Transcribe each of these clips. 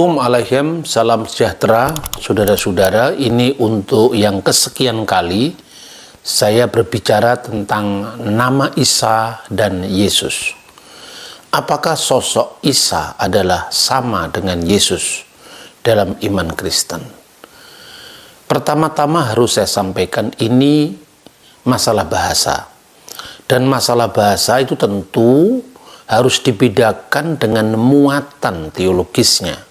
Assalamualaikum, salam sejahtera saudara-saudara. Ini untuk yang kesekian kali saya berbicara tentang nama Isa dan Yesus. Apakah sosok Isa adalah sama dengan Yesus dalam iman Kristen? Pertama-tama harus saya sampaikan ini masalah bahasa. Dan masalah bahasa itu tentu harus dibedakan dengan muatan teologisnya.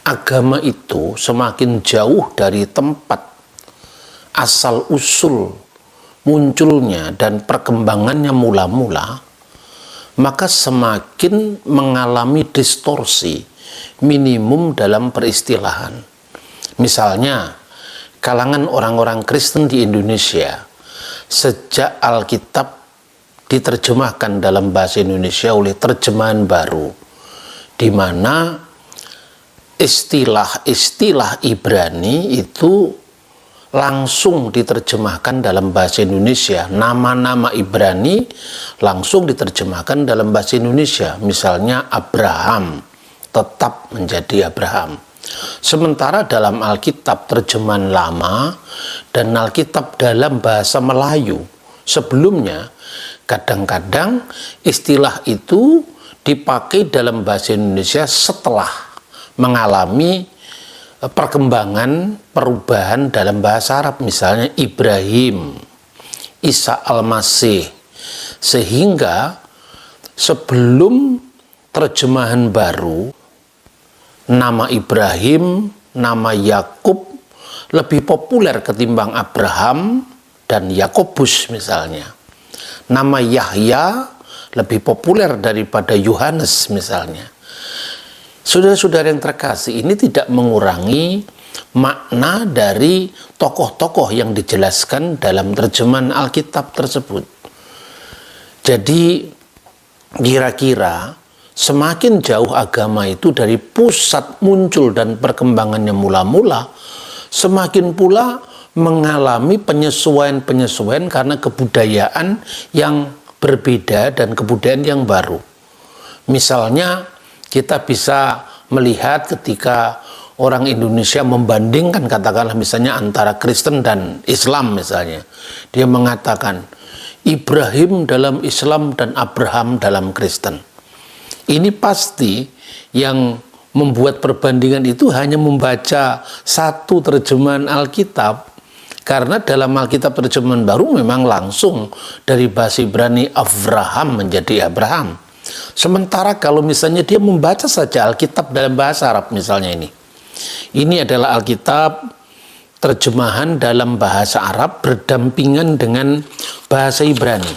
Agama itu semakin jauh dari tempat asal-usul munculnya dan perkembangannya mula-mula, maka semakin mengalami distorsi minimum dalam peristilahan. Misalnya, kalangan orang-orang Kristen di Indonesia, sejak Alkitab diterjemahkan dalam bahasa Indonesia oleh terjemahan baru, di mana istilah-istilah Ibrani itu langsung diterjemahkan dalam bahasa Indonesia. Nama-nama Ibrani langsung diterjemahkan dalam bahasa Indonesia. Misalnya Abraham tetap menjadi Abraham. Sementara dalam Alkitab terjemahan lama dan Alkitab dalam bahasa Melayu sebelumnya, kadang-kadang istilah itu dipakai dalam bahasa Indonesia setelah mengalami perkembangan perubahan dalam bahasa Arab, misalnya Ibrahim, Isa Al-Masih, sehingga sebelum terjemahan baru nama Ibrahim, nama Yakub lebih populer ketimbang Abraham dan Yakobus misalnya. Nama Yahya lebih populer daripada Yohanes misalnya. Saudara-saudara yang terkasih, ini tidak mengurangi makna dari tokoh-tokoh yang dijelaskan dalam terjemahan Alkitab tersebut. Jadi, kira-kira semakin jauh agama itu dari pusat muncul dan perkembangannya mula-mula, semakin pula mengalami penyesuaian-penyesuaian karena kebudayaan yang berbeda dan kebudayaan yang baru. Misalnya, kita bisa melihat ketika orang Indonesia membandingkan, katakanlah misalnya antara Kristen dan Islam misalnya. Dia mengatakan Ibrahim dalam Islam dan Abraham dalam Kristen. Ini pasti yang membuat perbandingan itu hanya membaca satu terjemahan Alkitab. Karena dalam Alkitab terjemahan baru memang langsung dari bahasa Ibrani Avraham menjadi Abraham. Sementara kalau misalnya dia membaca saja Alkitab dalam bahasa Arab misalnya ini adalah Alkitab terjemahan dalam bahasa Arab berdampingan dengan bahasa Ibrani.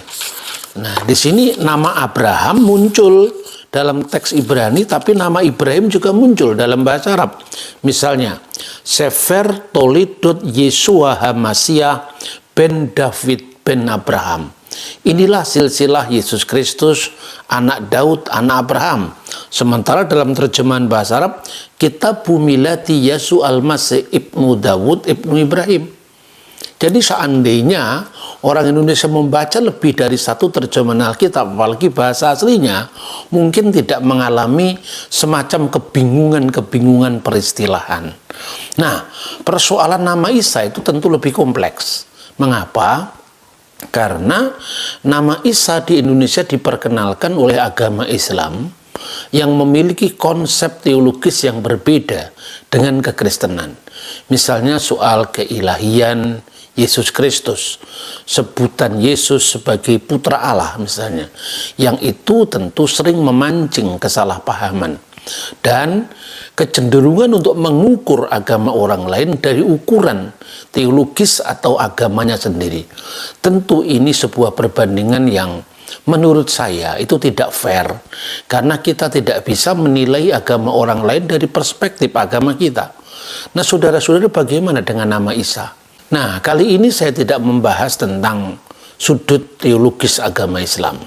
Nah, di sini nama Abraham muncul dalam teks Ibrani, tapi nama Ibrahim juga muncul dalam bahasa Arab. Misalnya, Sefer Tolidot Yesua Hamasiyah ben David ben Abraham. Inilah silsilah Yesus Kristus, anak Daud, anak Abraham. Sementara dalam terjemahan bahasa Arab, Kitab Milati Yesu Al-Masih ibnu Dawud ibnu Ibrahim. Jadi seandainya orang Indonesia membaca lebih dari satu terjemahan Alkitab, apalagi bahasa aslinya, mungkin tidak mengalami semacam kebingungan-kebingungan peristilahan. Nah, persoalan nama Isa itu tentu lebih kompleks. Mengapa? Karena nama Isa di Indonesia diperkenalkan oleh agama Islam yang memiliki konsep teologis yang berbeda dengan kekristenan. Misalnya soal keilahian Yesus Kristus, sebutan Yesus sebagai putra Allah misalnya, yang itu tentu sering memancing kesalahpahaman dan kecenderungan untuk mengukur agama orang lain dari ukuran teologis atau agamanya sendiri. Tentu ini sebuah perbandingan yang menurut saya itu tidak fair, karena kita tidak bisa menilai agama orang lain dari perspektif agama kita. Nah, saudara-saudara, bagaimana dengan nama Isa? Nah, kali ini saya tidak membahas tentang sudut teologis agama Islam.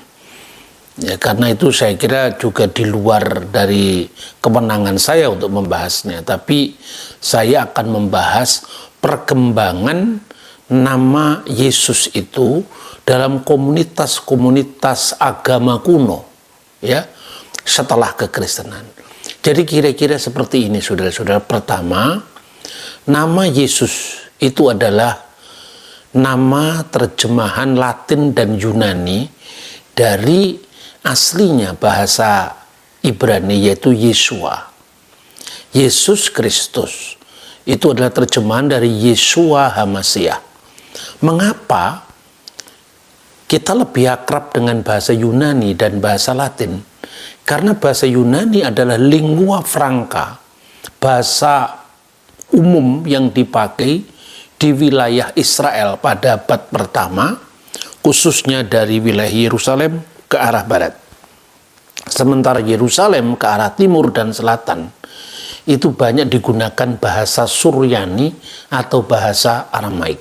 Ya, karena itu saya kira juga di luar dari kewenangan saya untuk membahasnya. Tapi saya akan membahas perkembangan nama Yesus itu dalam komunitas-komunitas agama kuno, ya, setelah kekristenan. Jadi kira-kira seperti ini saudara-saudara. Pertama, nama Yesus itu adalah nama terjemahan Latin dan Yunani dari aslinya bahasa Ibrani, yaitu Yeshua. Yesus Kristus itu adalah terjemahan dari Yeshua HaMashiach. Mengapa kita lebih akrab dengan bahasa Yunani dan bahasa Latin? Karena bahasa Yunani adalah lingua franca, bahasa umum yang dipakai di wilayah Israel pada abad pertama, khususnya dari wilayah Yerusalem ke arah barat. Sementara Yerusalem ke arah timur dan selatan, itu banyak digunakan bahasa Suryani atau bahasa Aramaik.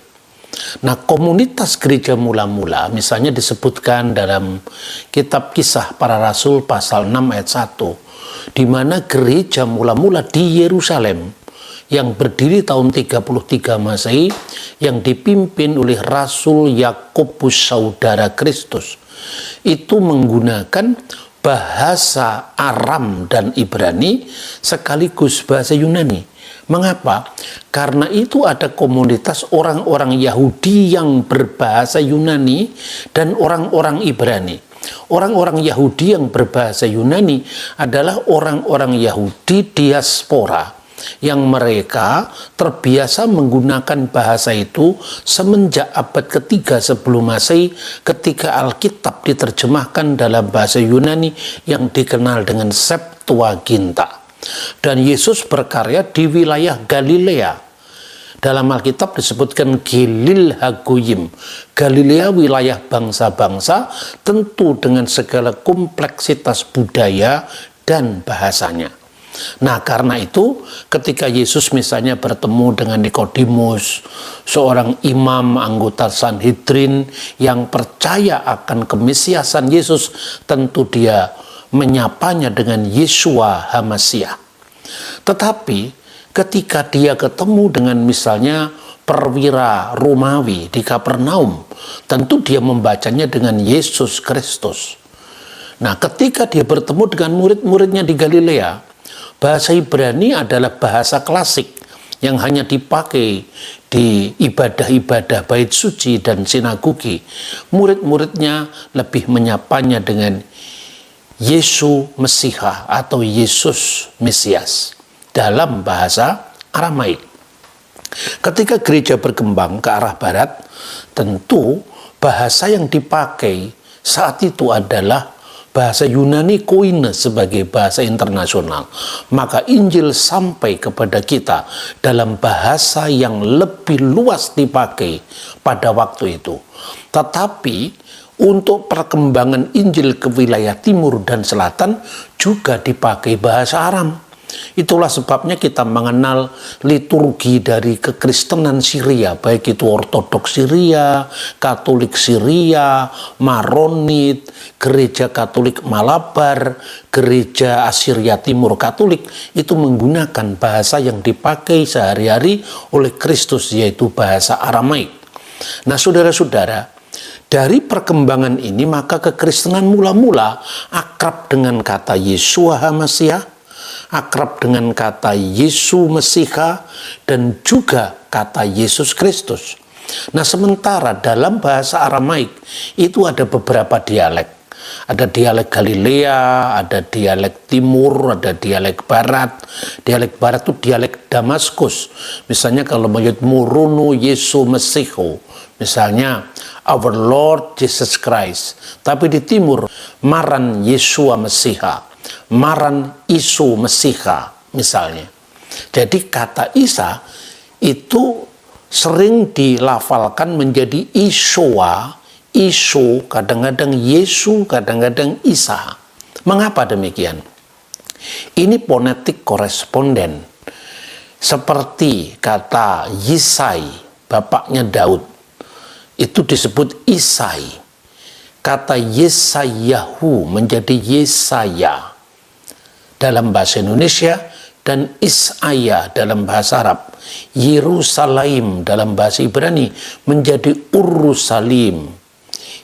Nah, komunitas gereja mula-mula misalnya disebutkan dalam kitab Kisah Para Rasul pasal 6 ayat 1, di mana gereja mula-mula di Yerusalem yang berdiri tahun 33 Masehi yang dipimpin oleh Rasul Yakobus saudara Kristus itu menggunakan bahasa Aram dan Ibrani sekaligus bahasa Yunani. Mengapa? Karena itu ada komunitas orang-orang Yahudi yang berbahasa Yunani dan orang-orang Ibrani. Orang-orang Yahudi yang berbahasa Yunani adalah orang-orang Yahudi diaspora yang mereka terbiasa menggunakan bahasa itu semenjak abad ketiga sebelum Masehi ketika Alkitab diterjemahkan dalam bahasa Yunani yang dikenal dengan Septuaginta. Dan Yesus berkarya di wilayah Galilea. Dalam Alkitab disebutkan Gilil Hagoyim, Galilea wilayah bangsa-bangsa, tentu dengan segala kompleksitas budaya dan bahasanya. Nah, karena itu ketika Yesus misalnya bertemu dengan Nikodemus, seorang imam anggota Sanhedrin yang percaya akan kemesiasan Yesus, tentu dia menyapanya dengan Yeshua HaMashiach. Tetapi ketika dia ketemu dengan misalnya perwira Romawi di Kapernaum, tentu dia membacanya dengan Yesus Kristus. Nah, ketika dia bertemu dengan murid-muridnya di Galilea, bahasa Ibrani adalah bahasa klasik yang hanya dipakai di ibadah-ibadah bait suci dan sinagogi. Murid-muridnya lebih menyapanya dengan Yesu Mesiha atau Yesus Mesias dalam bahasa Aramaik. Ketika gereja berkembang ke arah barat, tentu bahasa yang dipakai saat itu adalah bahasa Yunani Koine sebagai bahasa internasional. Maka Injil sampai kepada kita dalam bahasa yang lebih luas dipakai pada waktu itu. Tetapi untuk perkembangan Injil ke wilayah timur dan selatan juga dipakai bahasa Aram. Itulah sebabnya kita mengenal liturgi dari kekristenan Syria, baik itu Ortodoks Syria, Katolik Syria, Maronit, Gereja Katolik Malabar, Gereja Assyria Timur Katolik, itu menggunakan bahasa yang dipakai sehari-hari oleh Kristus, yaitu bahasa Aramaik. Nah, saudara-saudara, dari perkembangan ini maka kekristenan mula-mula akrab dengan kata Yeshua HaMashiach, akrab dengan kata Yesu Mesiha, dan juga kata Yesus Kristus. Nah, sementara dalam bahasa Aramaik itu ada beberapa dialek. Ada dialek Galilea, ada dialek timur, ada dialek barat. Dialek barat itu dialek Damaskus. Misalnya kalau menyebut Murunu Yesu Mesiho, misalnya Our Lord Jesus Christ. Tapi di timur, Maran Yeshua Mesiha, Maran Isu Mesiha misalnya. Jadi kata Isa itu sering dilafalkan menjadi Ishoa, Isu, kadang-kadang Yesu, kadang-kadang Isa. Mengapa demikian? Ini fonetik koresponden. Seperti kata Yisai, bapaknya Daud, itu disebut Isai. Kata Yesayahu menjadi Yesaya dalam bahasa Indonesia, dan Isaya dalam bahasa Arab. Yerusalem dalam bahasa Ibrani menjadi Urusalim.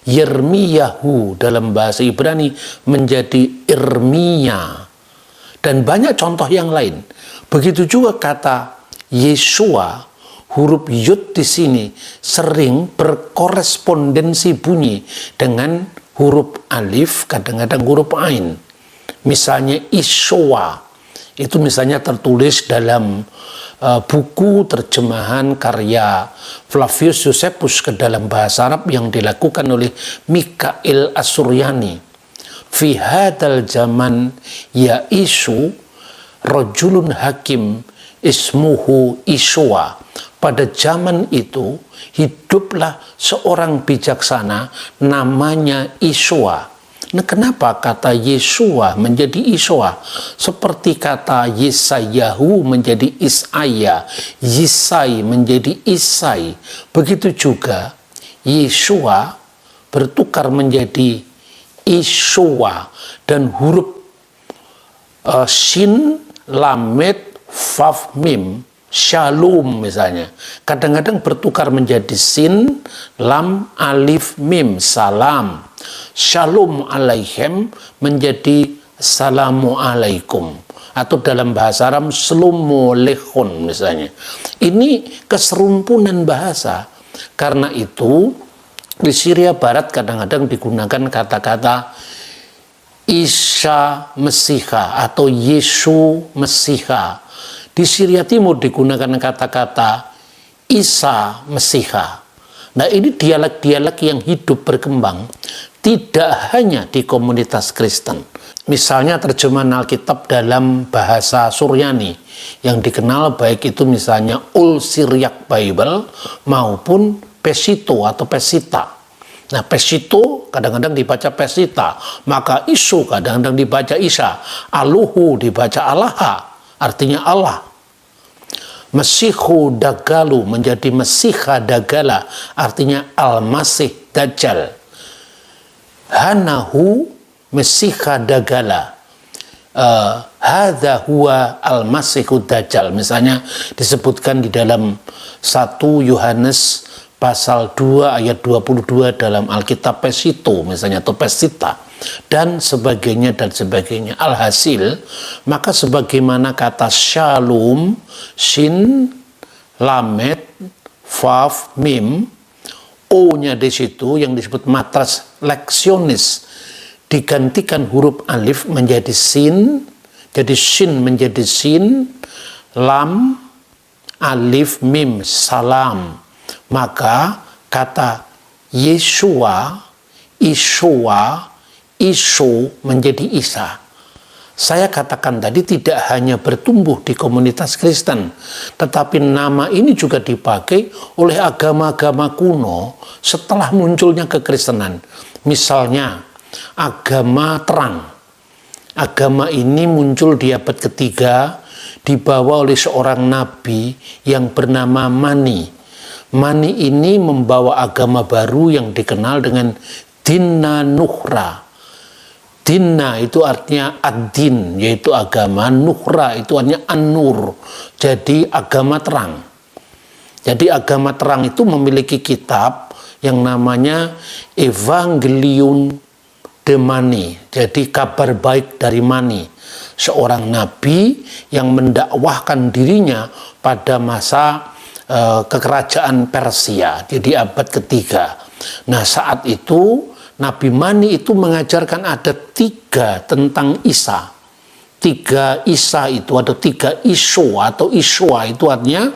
Yermiyahu dalam bahasa Ibrani menjadi Irmia. Dan banyak contoh yang lain. Begitu juga kata Yeshua, huruf Yud di sini sering berkorespondensi bunyi dengan huruf alif, kadang-kadang huruf ain. Misalnya Ishowa, itu misalnya tertulis dalam buku terjemahan karya Flavius Josephus ke dalam bahasa Arab yang dilakukan oleh Mikail As-Suryani. Fi hadal zaman ya isu rojulun hakim ismuhu Ishowa. Pada zaman itu hiduplah seorang bijaksana namanya Ishowa. Nah, kenapa kata Yeshua menjadi Ishowa? Seperti kata Yesayahu menjadi Isaya, Yisai menjadi Isai. Begitu juga Yeshua bertukar menjadi Ishowa, dan huruf Shin, Lamed, Vav, Mim, Shalom misalnya, kadang-kadang bertukar menjadi Sin, Lam, Alif, Mim, Salam. Shalom alaihim menjadi Salamu alaikum. Atau dalam bahasa Arab Slomo lehon misalnya. Ini keserumpunan bahasa. Karena itu di Syria Barat kadang-kadang digunakan kata-kata Isa Mesiha atau Yesu Mesiha. Di Syria Timur digunakan kata-kata Isa Mesiha. Nah, ini dialek-dialek yang hidup berkembang tidak hanya di komunitas Kristen. Misalnya terjemahan Alkitab dalam bahasa Suryani yang dikenal baik itu misalnya Old Syriac Bible maupun Pesito atau Pesita. Nah, Pesito kadang-kadang dibaca Pesita, maka Isu kadang-kadang dibaca Isa, Aluhu dibaca Allaha, artinya Allah. Mesihu Dagalu menjadi Mesiha Dagala, artinya Al-Masih Dajjal. Hanahu Mesiha Dagala, hadza huwa Al-Masihu Dajjal. Misalnya disebutkan di dalam 1 Yohanes pasal 2 ayat 22 dalam Alkitab Pesito misalnya, atau Pesita dan sebagainya dan sebagainya. Alhasil, maka sebagaimana kata Shalom, Shin, Lamed, Vav, Mim, O-nya di situ yang disebut matras leksionis digantikan huruf alif menjadi sin, jadi Shin menjadi Sin, Lam, Alif, Mim, Salam. Maka kata Yeshua, Ishowa, Isho menjadi Isa. Saya katakan tadi tidak hanya bertumbuh di komunitas Kristen, tetapi nama ini juga dipakai oleh agama-agama kuno setelah munculnya kekristenan. Misalnya agama terang. Agama ini muncul di abad ketiga, dibawa oleh seorang nabi yang bernama Mani. Mani ini membawa agama baru yang dikenal dengan Dina Nuhra. Dina itu artinya ad-din, yaitu agama. Nuhra itu artinya an-nur, jadi agama terang. Jadi agama terang itu memiliki kitab yang namanya Evangelium de Mani, jadi kabar baik dari Mani, seorang nabi yang mendakwahkan dirinya pada masa kekerajaan Persia, jadi abad ketiga. Nah, saat itu Nabi Mani itu mengajarkan ada 3 tentang Isa. 3 Isa itu ada 3 Isho atau Ishoa itu artinya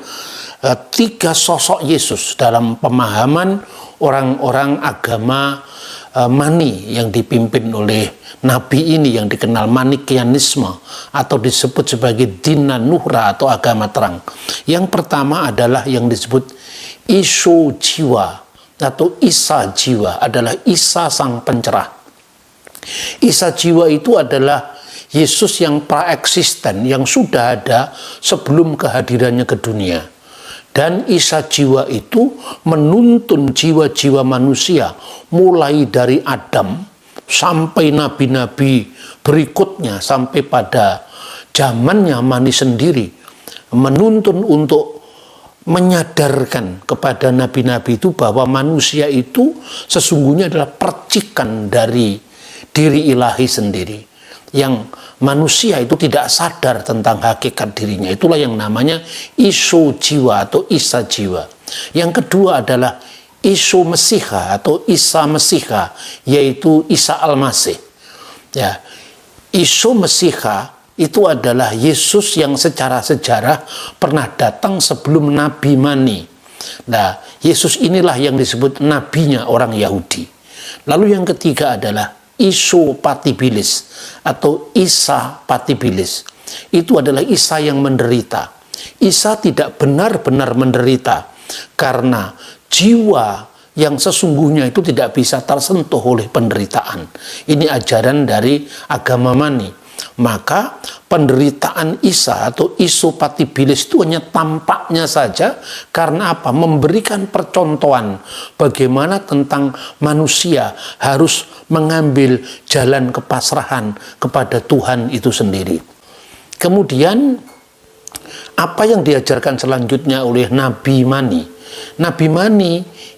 3 sosok Yesus dalam pemahaman orang-orang agama Mani yang dipimpin oleh Nabi ini yang dikenal Manikianisme atau disebut sebagai Dina Nuhra atau agama terang. Yang pertama adalah yang disebut Isho Jiwa atau Isa Jiwa, adalah Isa Sang Pencerah. Isa Jiwa itu adalah Yesus yang praeksisten, yang sudah ada sebelum kehadirannya ke dunia. Dan Isa Jiwa itu menuntun jiwa-jiwa manusia mulai dari Adam sampai nabi-nabi berikutnya sampai pada zamannya Mani sendiri, menuntun untuk menyadarkan kepada nabi-nabi itu bahwa manusia itu sesungguhnya adalah percikan dari diri ilahi sendiri. yang manusia itu tidak sadar tentang hakikat dirinya. Itulah yang namanya isu jiwa atau isa jiwa. Yang kedua adalah isu Mesiha atau Isa Mesiha, yaitu Isa Al-Masih. Ya, isu Mesiha itu adalah Yesus yang secara sejarah pernah datang sebelum Nabi Mani. Nah, Yesus inilah yang disebut nabinya orang Yahudi. Lalu yang ketiga adalah isu Patibilis atau Isa Patibilis. Itu adalah Isa yang menderita. Isa tidak benar-benar menderita karena jiwa yang sesungguhnya itu tidak bisa tersentuh oleh penderitaan. Ini ajaran dari agama Mani. Maka penderitaan Isa atau isu Patibilis itu hanya tampaknya saja. Karena apa? Memberikan percontohan bagaimana tentang manusia harus mengambil jalan kepasrahan kepada Tuhan itu sendiri. Kemudian apa yang diajarkan selanjutnya oleh Nabi Mani? Nabi Mani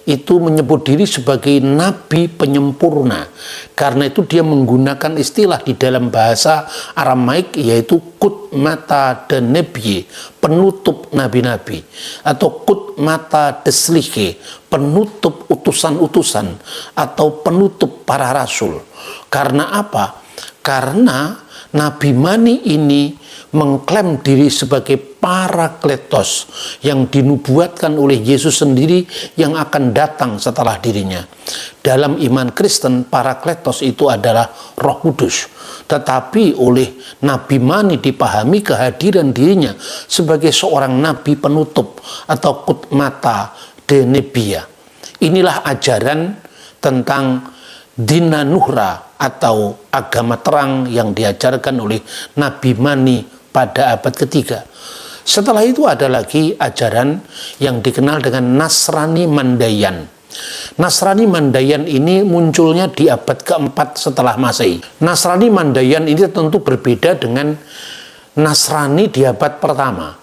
itu menyebut diri sebagai nabi penyempurna. Karena itu dia menggunakan istilah di dalam bahasa Aramaik, yaitu kut mata de nebye, penutup nabi-nabi, atau kut mata desliche, penutup utusan-utusan, atau penutup para rasul. Karena apa? Karena Nabi Mani ini mengklaim diri sebagai Parakletos yang dinubuatkan oleh Yesus sendiri yang akan datang setelah dirinya. Dalam iman Kristen, Parakletos itu adalah Roh Kudus. Tetapi oleh Nabi Mani dipahami kehadiran dirinya sebagai seorang nabi penutup atau kutmata de nebia. Inilah ajaran tentang Dina Nuhra atau agama terang yang diajarkan oleh Nabi Mani pada abad ketiga. Setelah itu ada lagi ajaran yang dikenal dengan Nasrani Mandayan. Nasrani Mandayan ini munculnya di abad keempat setelah Masehi. Nasrani Mandayan ini tentu berbeda dengan Nasrani di abad pertama.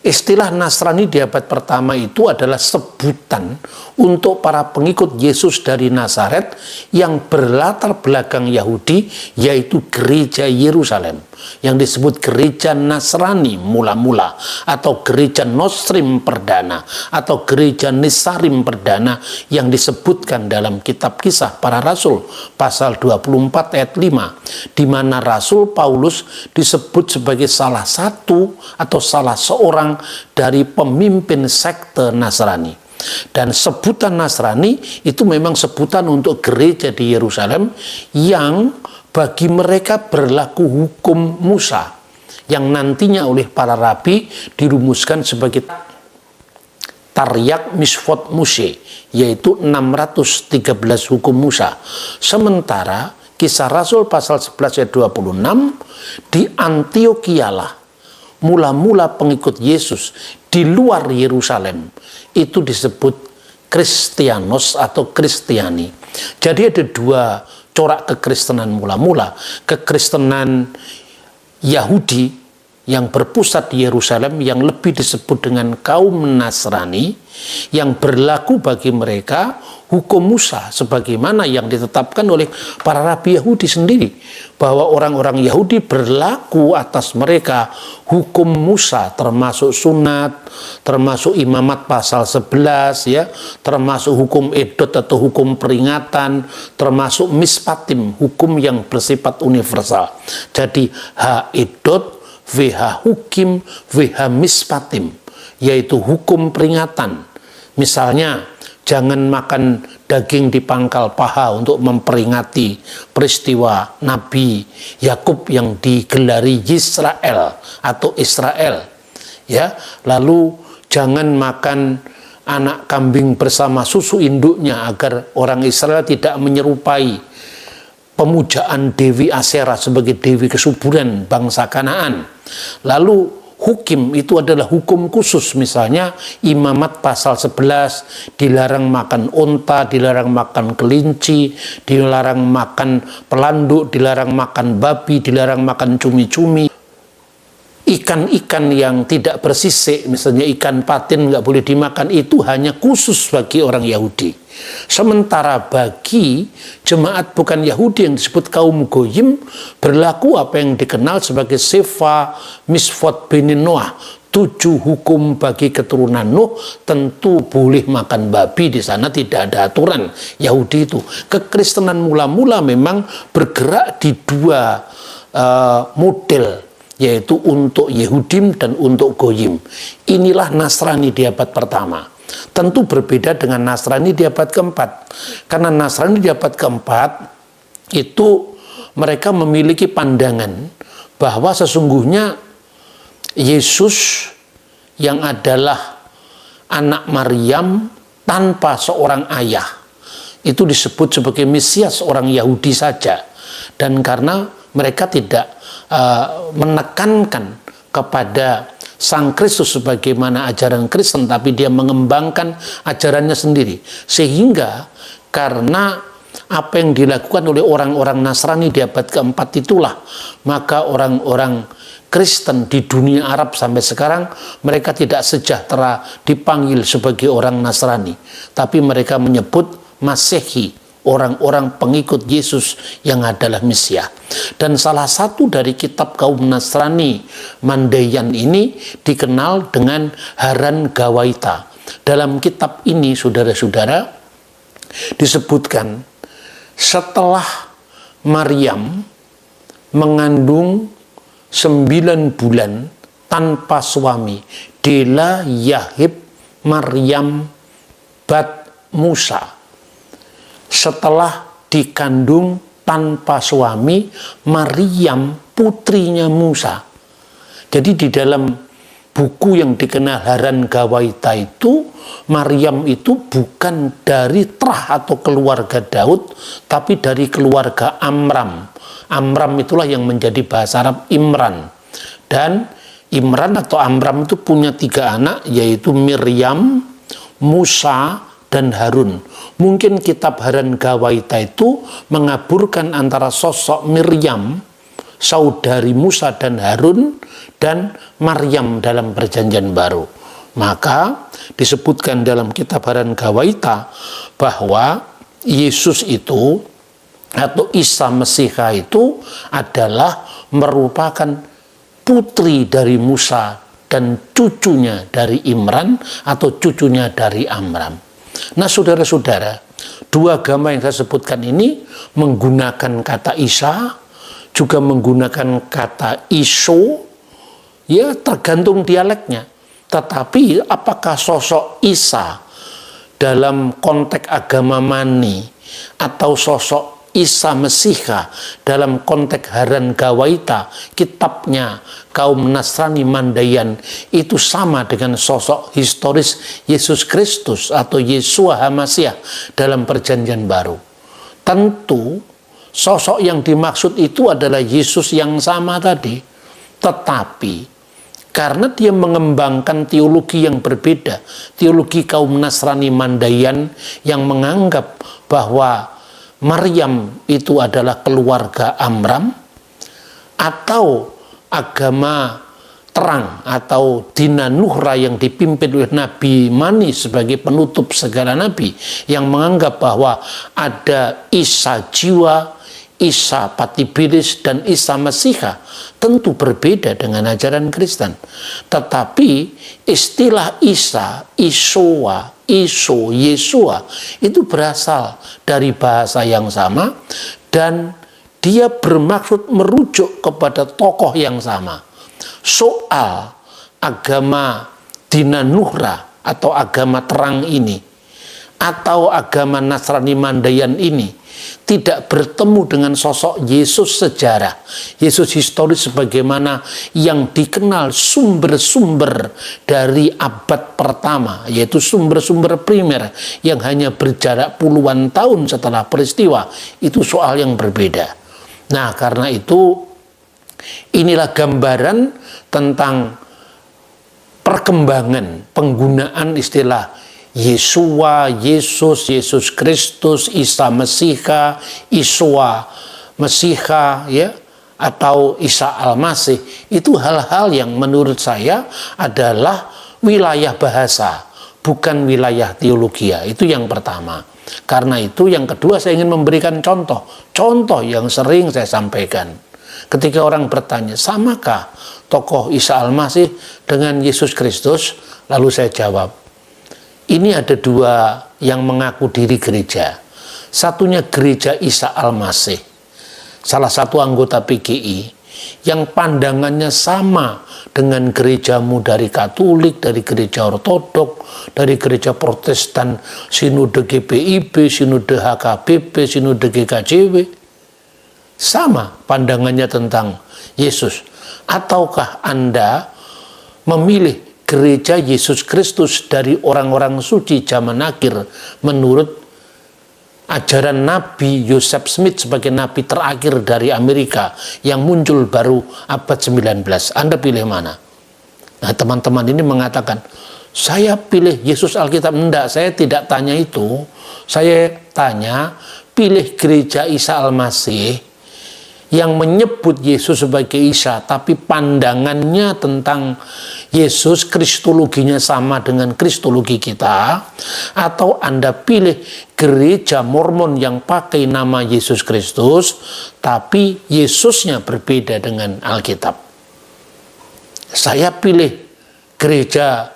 Istilah Nasrani di abad pertama itu adalah sebutan untuk para pengikut Yesus dari Nazaret yang berlatar belakang Yahudi, yaitu gereja Yerusalem, yang disebut gereja Nasrani mula-mula, atau gereja Nostrim perdana, atau gereja Nisarim perdana yang disebutkan dalam kitab Kisah Para Rasul pasal 24 ayat 5, di mana Rasul Paulus disebut sebagai salah satu atau salah seorang dari pemimpin sekte Nasrani. Dan sebutan Nasrani itu memang sebutan untuk gereja di Yerusalem yang bagi mereka berlaku hukum Musa, yang nantinya oleh para rabi dirumuskan sebagai Taryak Misfot Muse, yaitu 613 hukum Musa. Sementara Kisah Rasul pasal 11 ayat 26, di Antiokialah mula-mula pengikut Yesus di luar Yerusalem itu disebut Kristianos atau Kristiani. Jadi ada dua corak kekristenan mula-mula. Kekristenan Yahudi yang berpusat di Yerusalem yang lebih disebut dengan kaum Nasrani, yang berlaku bagi mereka hukum Musa sebagaimana yang ditetapkan oleh para rabi Yahudi sendiri, bahwa orang-orang Yahudi berlaku atas mereka hukum Musa, termasuk sunat, termasuk imamat pasal 11 ya, termasuk hukum edot atau hukum peringatan, termasuk mispatim, hukum yang bersifat universal. Jadi ha edot, VH hukim, VH mispatim, yaitu hukum peringatan. Misalnya, jangan makan daging di pangkal paha untuk memperingati peristiwa Nabi Yakub yang digelari Yisrael atau Israel. Ya, lalu jangan makan anak kambing bersama susu induknya agar orang Israel tidak menyerupai pemujaan Dewi Asyera sebagai Dewi kesuburan bangsa Kanaan. Lalu hukim itu adalah hukum khusus, misalnya imamat pasal 11, dilarang makan unta, dilarang makan kelinci, dilarang makan pelanduk, dilarang makan babi, dilarang makan cumi-cumi. Ikan-ikan yang tidak bersisik, misalnya ikan patin nggak boleh dimakan, itu hanya khusus bagi orang Yahudi. Sementara bagi jemaat bukan Yahudi yang disebut kaum Goyim, berlaku apa yang dikenal sebagai Sefa Misfot Beni Noah, 7 hukum bagi keturunan Nuh. Tentu boleh makan babi, di sana tidak ada aturan Yahudi itu. Kekristenan mula-mula memang bergerak di 2 model, yaitu untuk Yehudim dan untuk Goyim. Inilah Nasrani di abad pertama. Tentu berbeda dengan Nasrani di abad keempat. Karena Nasrani di abad keempat itu mereka memiliki pandangan bahwa sesungguhnya Yesus yang adalah anak Maryam tanpa seorang ayah itu disebut sebagai Mesias orang Yahudi saja. Dan karena mereka tidak menekankan kepada Sang Kristus sebagaimana ajaran Kristen, tapi dia mengembangkan ajarannya sendiri. Sehingga karena apa yang dilakukan oleh orang-orang Nasrani di abad keempat itulah, maka orang-orang Kristen di dunia Arab sampai sekarang mereka tidak sejahtera dipanggil sebagai orang Nasrani, tapi mereka menyebut Masehi, orang-orang pengikut Yesus yang adalah Mesias. Dan salah satu dari kitab kaum Nasrani Mandaean ini dikenal dengan Haran Gawaita. Dalam kitab ini, saudara-saudara, disebutkan setelah Maryam mengandung 9 bulan tanpa suami, Dela Yahib Maryam Bat Musa. Setelah dikandung tanpa suami, Maryam putrinya Musa. Jadi di dalam buku yang dikenal Haran Gawaita itu, Maryam itu bukan dari terah atau keluarga Daud, tapi dari keluarga Amram. Amram itulah yang menjadi bahasa Arab Imran. Dan Imran atau Amram itu punya 3 anak, yaitu Miriam, Musa, dan Harun. Mungkin kitab Haran Gawaita itu mengaburkan antara sosok Miriam, saudari Musa dan Harun, dan Maryam dalam Perjanjian Baru. Maka disebutkan dalam kitab Haran Gawaita bahwa Yesus itu atau Isa Mesiha itu adalah merupakan putri dari Musa dan cucunya dari Imran atau cucunya dari Amram. Nah, saudara-saudara, 2 agama yang saya sebutkan ini menggunakan kata Isa, juga menggunakan kata Iso, ya tergantung dialeknya. Tetapi apakah sosok Isa dalam konteks agama Mani atau sosok Isa Mesiha dalam konteks Haran Gawaita, kitabnya kaum Nasrani Mandaean, itu sama dengan sosok historis Yesus Kristus atau Yeshua HaMasiah dalam Perjanjian Baru? Tentu sosok yang dimaksud itu adalah Yesus yang sama tadi. Tetapi karena dia mengembangkan teologi yang berbeda, teologi kaum Nasrani Mandaean yang menganggap bahwa Maryam itu adalah keluarga Amram, atau agama terang atau Dina Nuhra yang dipimpin oleh Nabi Mani sebagai penutup segala nabi, yang menganggap bahwa ada Isa jiwa, Isa Patibiris, dan Isa Mesiha, tentu berbeda dengan ajaran Kristen. Tetapi istilah Isa, Isoa, Iso, Yesua itu berasal dari bahasa yang sama dan dia bermaksud merujuk kepada tokoh yang sama. Soal agama Dina Nuhra atau agama terang ini atau agama Nasrani Mandaean ini tidak bertemu dengan sosok Yesus sejarah, Yesus historis sebagaimana yang dikenal sumber-sumber dari abad pertama, yaitu sumber-sumber primer yang hanya berjarak puluhan tahun setelah peristiwa. Itu soal yang berbeda. Nah, karena itu inilah gambaran tentang perkembangan penggunaan istilah Yesua, Yesus, Yesus Kristus, Isa Mesiha, Iswa Mesiha, ya, atau Isa Al-Masih. Itu hal-hal yang menurut saya adalah wilayah bahasa, bukan wilayah teologi. Itu yang pertama. Karena itu yang kedua saya ingin memberikan contoh yang sering saya sampaikan. Ketika orang bertanya, samakah tokoh Isa Al-Masih dengan Yesus Kristus? Lalu saya jawab, ini ada dua yang mengaku diri gereja. Satunya gereja Isa Al-Masih, salah satu anggota PGI, yang pandangannya sama dengan gerejamu dari Katolik, dari gereja Ortodok, dari gereja Protestan, Sinode GPIB, Sinode HKBP, Sinode GKJW. Sama pandangannya tentang Yesus. Ataukah Anda memilih gereja Yesus Kristus dari orang-orang suci zaman akhir menurut ajaran Nabi Joseph Smith sebagai nabi terakhir dari Amerika yang muncul baru abad 19. Anda pilih mana? Nah, teman-teman ini mengatakan, saya pilih Yesus Alkitab. Enggak, saya tidak tanya itu. Saya tanya, pilih gereja Isa Al-Masih yang menyebut Yesus sebagai Isa, tapi pandangannya tentang Yesus, kristologinya sama dengan kristologi kita, atau Anda pilih gereja Mormon yang pakai nama Yesus Kristus, tapi Yesusnya berbeda dengan Alkitab. Saya pilih gereja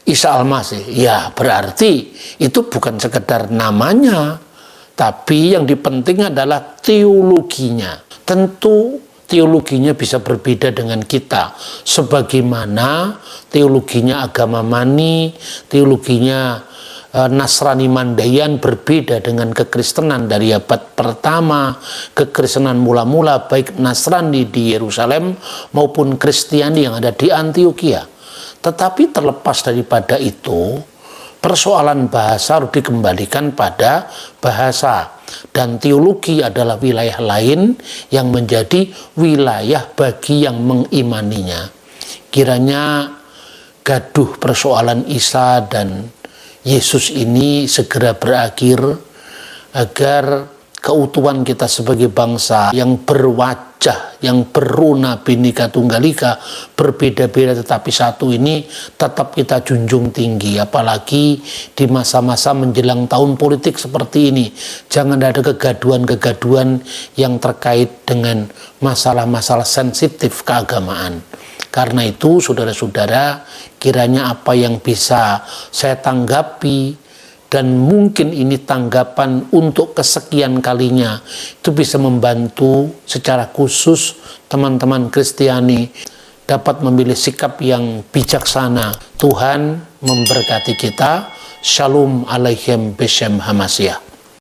Isa Al-Masih. Ya, berarti itu bukan sekedar namanya, tapi yang dipenting adalah teologinya. Tentu teologinya bisa berbeda dengan kita, sebagaimana teologinya agama Mani, teologinya Nasrani Mandayan berbeda dengan kekristenan dari abad pertama, kekristenan mula-mula baik Nasrani di Yerusalem maupun Kristiani yang ada di Antioquia. Tetapi terlepas daripada itu, persoalan bahasa harus dikembalikan pada bahasa. Dan teologi adalah wilayah lain yang menjadi wilayah bagi yang mengimaninya. Kiranya gaduh persoalan Isa dan Yesus ini segera berakhir, agar keutuhan kita sebagai bangsa yang berwajah, yang beruna Bhinneka Tunggal Ika, berbeda-beda tetapi satu ini tetap kita junjung tinggi. Apalagi di masa-masa menjelang tahun politik seperti ini, jangan ada kegaduhan-kegaduhan yang terkait dengan masalah-masalah sensitif keagamaan. Karena itu saudara-saudara, kiranya apa yang bisa saya tanggapi, dan mungkin ini tanggapan untuk kesekian kalinya, itu bisa membantu secara khusus teman-teman Kristiani dapat memilih sikap yang bijaksana. Tuhan memberkati kita. Shalom Aleichem Beshem Hamasiah.